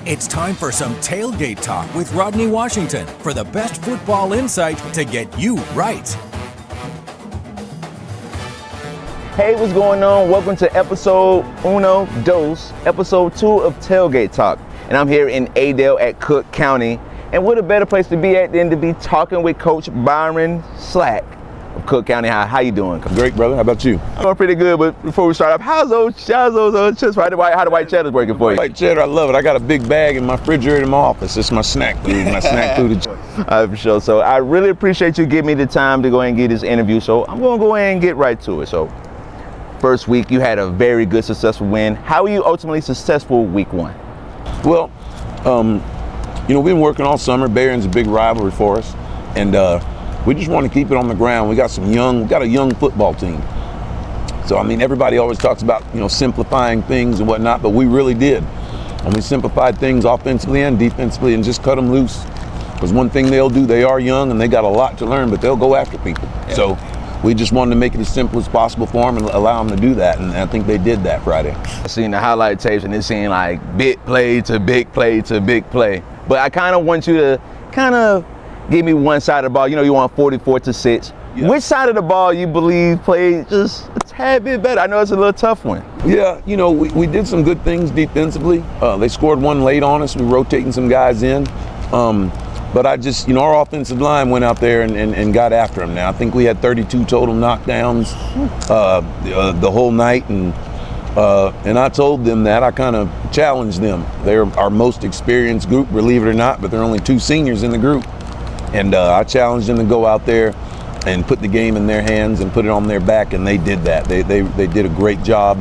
It's time for some Tailgate Talk with Rodney Washington for the best football insight to get you right. Hey, what's going on? Welcome to episode episode 2 of Tailgate Talk. And I'm here in Adel at Cook County. And what a better place to be at than to be talking with Coach Byron Slack of Cook County High. How you doing, Coach? Great, brother. How about you? I'm doing pretty good, but before we start off, how's those chips? How the white cheddar's working for you? White cheddar, I love it. I got a big bag in my refrigerator in my office. It's my snack food, For sure. So I really appreciate you giving me the time to go ahead and get this interview. So I'm going to go ahead and get right to it. So first week, you had a very good, successful win. How were you ultimately successful week 1? Well, we've been working all summer. Byron's a big rivalry for us. And we just want to keep it on the ground. We got a young football team. So, everybody always talks about, simplifying things and whatnot, but we really did. And we simplified things offensively and defensively and just cut them loose. Because one thing they'll do, they are young and they got a lot to learn, but they'll go after people. Yeah. So we just wanted to make it as simple as possible for them and allow them to do that. And I think they did that Friday. I seen the highlight tapes and it seemed like big play to big play to big play. But I kind of want you to give me one side of the ball. You won 44-6. Yeah. Which side of the ball you believe played just a tad bit better? I know it's a little tough one. Yeah, we did some good things defensively. They scored one late on us. We were rotating some guys in. But our offensive line went out there and got after them. Now, I think we had 32 total knockdowns the whole night. And I told them that. I kind of challenged them. They're our most experienced group, believe it or not, but there are only 2 seniors in the group. And I challenged them to go out there and put the game in their hands and put it on their back, and they did that. They did a great job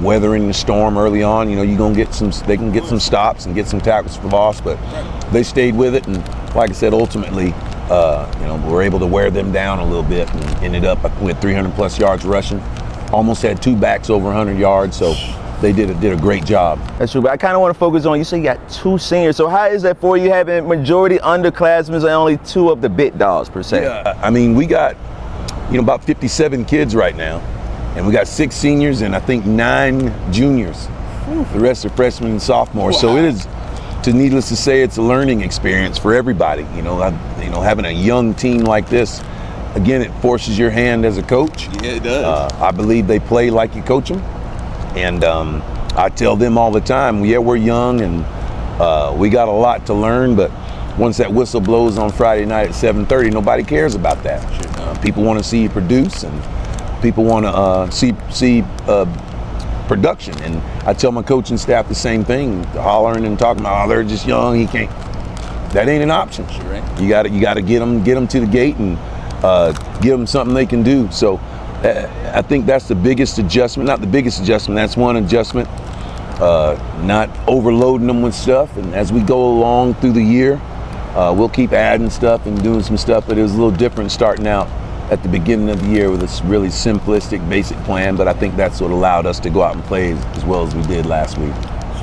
weathering the storm early on. They can get some stops and get some tackles for loss, but they stayed with it. And like I said, ultimately, we were able to wear them down a little bit and ended up with 300 plus yards rushing. Almost had 2 backs over 100 yards, so they did a great job. That's true, but I kind of want to focus on, you say you got 2 seniors, so how is that for you having majority underclassmen and only 2 of the big dogs per se? Yeah, we got, about 57 kids right now, and we got 6 seniors and I think 9 juniors. The rest are freshmen and sophomores. Wow. So it is, needless to say, it's a learning experience for everybody. Having a young team like this, again, it forces your hand as a coach. Yeah, it does. I believe they play like you coach them. And I tell them all the time, we're young and we got a lot to learn, but once that whistle blows on Friday night at 7:30, nobody cares about that. People want to see you produce, and people want to see production. And I tell my coaching staff the same thing, hollering and talking about, they're just young, he can't. That ain't an option. Sure, right? You got to get them to the gate and give them something they can do. So I think that's the biggest adjustment. Not the biggest adjustment, that's one adjustment. Not overloading them with stuff. And as we go along through the year, we'll keep adding stuff and doing some stuff, but it was a little different starting out at the beginning of the year with this really simplistic, basic plan. But I think that's what allowed us to go out and play as well as we did last week.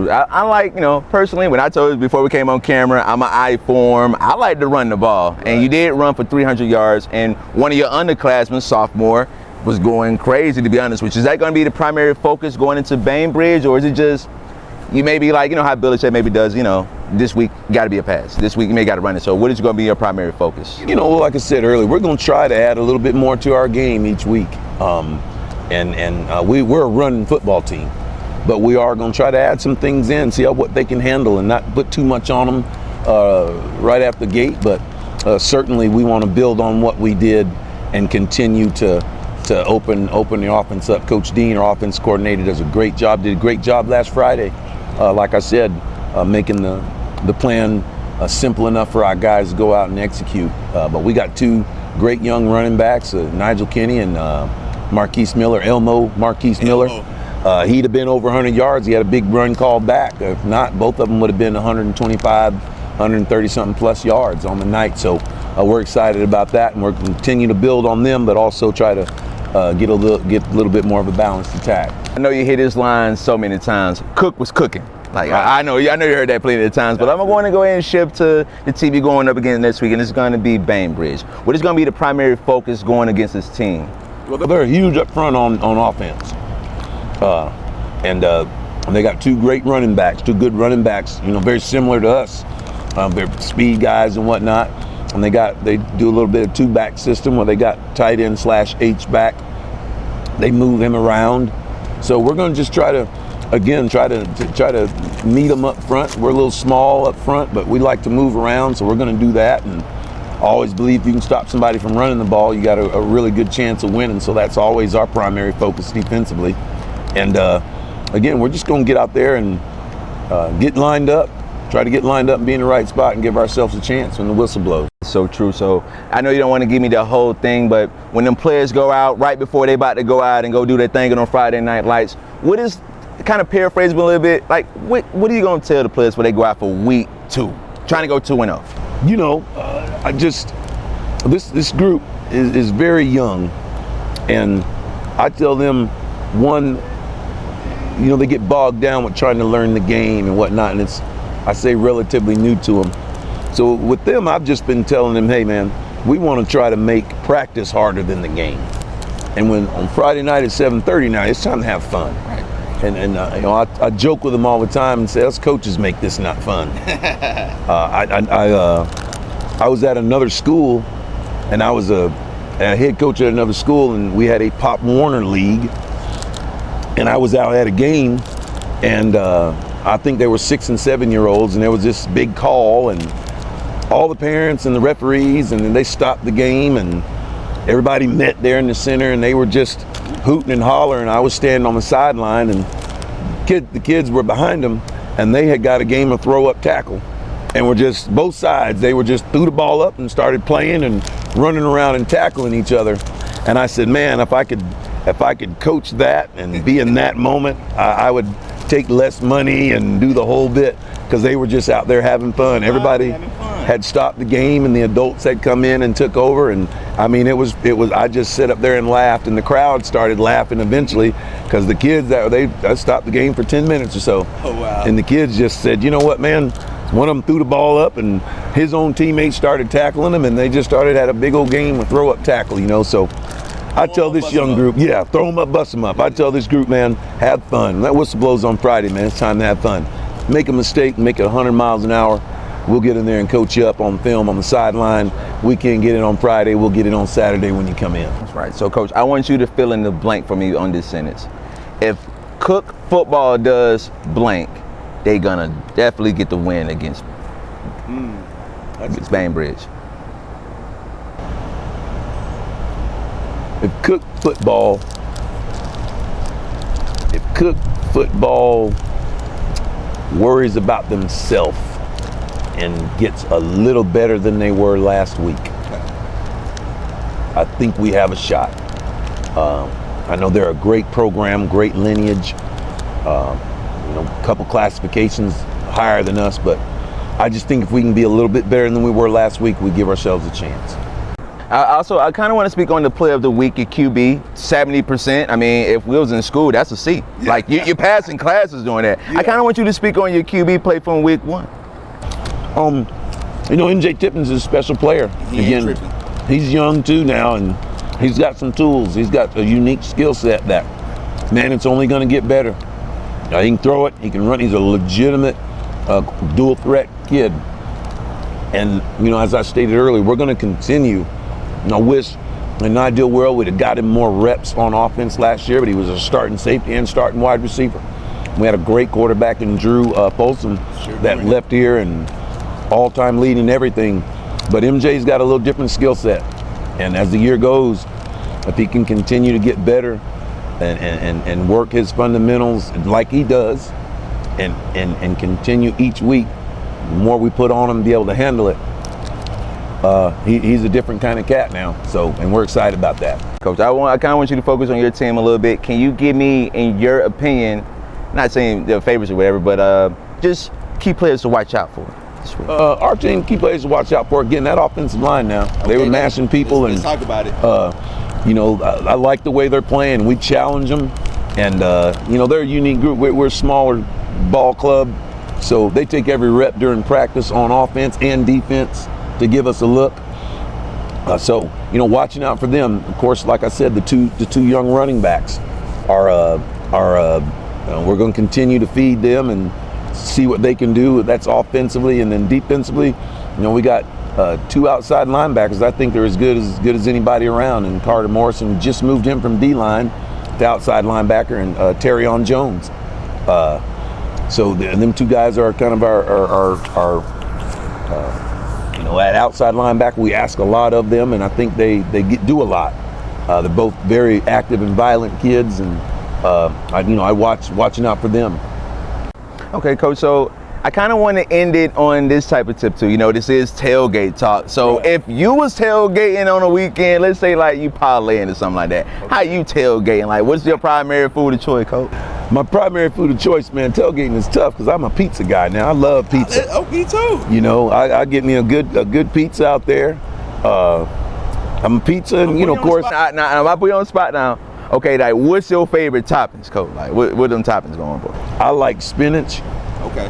I like, personally, when I told you before we came on camera, I'm an eye form. I like to run the ball. Right. And you did run for 300 yards, and one of your underclassmen, sophomore, was going crazy, to be honest with you. Is that going to be the primary focus going into Bainbridge, or is it just you may be like, how Belichick maybe does, this week got to be a pass. This week you may got to run it. So what is going to be your primary focus? Like I said earlier, we're going to try to add a little bit more to our game each week. We're a running football team, but we are going to try to add some things in, see what they can handle and not put too much on them right after the gate. But certainly we want to build on what we did and continue to open the offense up. Coach Dean, our offense coordinator, did a great job last Friday. Like I said, making the plan simple enough for our guys to go out and execute. But we got 2 great young running backs, Nigel Kinney and Marquise Miller, Marquise Miller. He'd have been over 100 yards. He had a big run called back. If not, both of them would have been 125, 130 something plus yards on the night. So we're excited about that, and we're continue to build on them, but also try to get a little bit more of a balanced attack. I know you hit his line so many times. Cook was cooking. Like right. I know you heard that plenty of times, but I'm going to go ahead and shift to the TV going up again next week, and it's going to be Bainbridge. What is going to be the primary focus going against this team? Well, they're huge up front on offense. And they got two great running backs, two good running backs, very similar to us. They're speed guys and whatnot. And they do a little bit of two-back system where they got tight end / H-back. They move him around. So we're going to just try to meet them up front. We're a little small up front, but we like to move around, so we're going to do that. And I always believe if you can stop somebody from running the ball, you got a really good chance of winning. So that's always our primary focus defensively. And again, we're just going to get out there and get lined up, try to get lined up and be in the right spot and give ourselves a chance when the whistle blows. So true. So I know you don't want to give me the whole thing, but when them players go out right before they about to go out and go do their thing on Friday Night Lights, what is, kind of paraphrasing a little bit, like what are you going to tell the players when they go out for week 2, trying to go 2-0? This group is very young, and I tell them, one, they get bogged down with trying to learn the game and whatnot, and it's, I say, relatively new to them. So with them, I've just been telling them, hey man, we want to try to make practice harder than the game. And when on Friday night at 7:30 now, it's time to have fun. Right. And I joke with them all the time and say, us coaches make this not fun. I was at another school, and I was a head coach at another school, and we had a Pop Warner League, and I was out at a game, and I think there were 6 and 7-year-olds, and there was this big call, and all the parents and the referees, and then they stopped the game, and everybody met there in the center, and they were just hooting and hollering. I was standing on the sideline, and the kids were behind them, and they had got a game of throw-up tackle, and were just, both sides, they were just threw the ball up and started playing and running around and tackling each other. And I said, man, if I could coach that and be in that moment, I would take less money and do the whole bit, because they were just out there having fun. Everybody had stopped the game, and the adults had come in and took over, and I mean, it was I just sat up there and laughed, and the crowd started laughing eventually, because the kids they stopped the game for 10 minutes or so. Oh wow. And the kids just said, you know what, man, one of them threw the ball up, and his own teammates started tackling him, and they just had a big old game of throw up tackle, so I tell this young group, throw them up, bust them up. I tell this group, man, have fun. That whistle blows on Friday, man. It's time to have fun. Make a mistake, make it 100 miles an hour. We'll get in there and coach you up on film on the sideline. We can't get it on Friday. We'll get it on Saturday when you come in. That's right. So, Coach, I want you to fill in the blank for me on this sentence. If Cook football does blank, they gonna definitely get the win against Bainbridge. If Cook football worries about themselves and gets a little better than they were last week, I think we have a shot. I know they're a great program, great lineage, a couple classifications higher than us, but I just think if we can be a little bit better than we were last week, we give ourselves a chance. I kind of want to speak on the play of the week at QB, 70%. I mean, if we was in school, that's a C. Like, you're passing classes doing that. I kind of want you to speak on your QB play from week 1. MJ Tippins is a special player. Again, he's young too now, and he's got some tools. He's got a unique skill set that, man, it's only going to get better. He can throw it, he can run. He's a legitimate dual threat kid. And, as I stated earlier, we're going to continue. I wish in an ideal world we'd have got him more reps on offense last year, but he was a starting safety and starting wide receiver. We had a great quarterback in Drew Folsom that left here and all-time lead in everything. But MJ's got a little different skill set. And as the year goes, if he can continue to get better and work his fundamentals like he does and continue each week, the more we put on him to be able to handle it, he's a different kind of cat now. So, and we're excited about that. Coach, I kind of want you to focus on your team a little bit. Can you give me, in your opinion, not saying they're favorites or whatever, but just key players to watch out for this week? Our team, key players to watch out for, again, that offensive line now. Okay, they were mashing people. Let's talk about it. I like the way they're playing. We challenge them. And, they're a unique group. We're a smaller ball club. So they take every rep during practice on offense and defense to give us a look. So watching out for them. Of course, like I said, the two young running backs are We're going to continue to feed them and see what they can do. That's offensively, and then defensively, we got 2 outside linebackers. I think they're as good as anybody around. And Carter Morrison just moved him from D-line to outside linebacker, and Terrion Jones. So them 2 guys are kind of our at outside linebacker. We ask a lot of them, and I think they do a lot. They're both very active and violent kids, and I watching out for them. Okay, Coach. So I kind of want to end it on this type of tip too. This is tailgate talk. So Right. if you was tailgating on a weekend, let's say like you parlaying or something like that, how you tailgating? Like, what's your primary food of choice, Coach? My primary food of choice, man, tailgating is tough because I'm a pizza guy now. I love pizza. Oh, me too. I get me a good pizza out there. I'm a pizza, and of course. Now, I put you on the spot now. Okay, like, what's your favorite toppings, Coach? Like, what them toppings going for? I like spinach, Okay.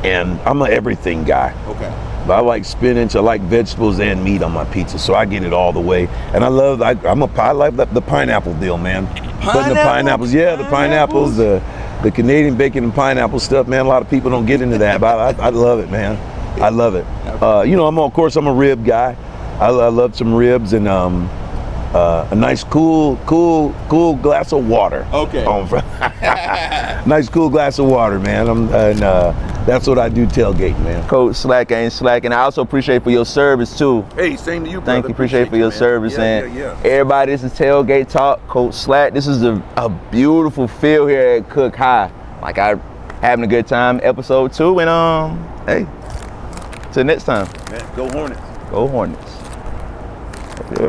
and I'm an everything guy. Okay. But I like spinach. I like vegetables and meat on my pizza, so I get it all the way. And I like the pineapple deal, man. Putting the pineapples, the pineapples, the Canadian bacon and pineapple stuff, man. A lot of people don't get into that, but I love it, man. I love it. I'm a rib guy. I love some ribs and a nice cool glass of water. Okay. Nice cool glass of water, man. That's what I do tailgate, man. Coach Slack ain't slacking. I also appreciate for your service too. Hey, same to you, brother. Thank you. Appreciate for your man. service. Everybody, this is Tailgate Talk. Coach Slack. This is a beautiful feel here at Cook High. Like, I having a good time. Episode 2, and hey, till next time. Man, go Hornets. Go Hornets.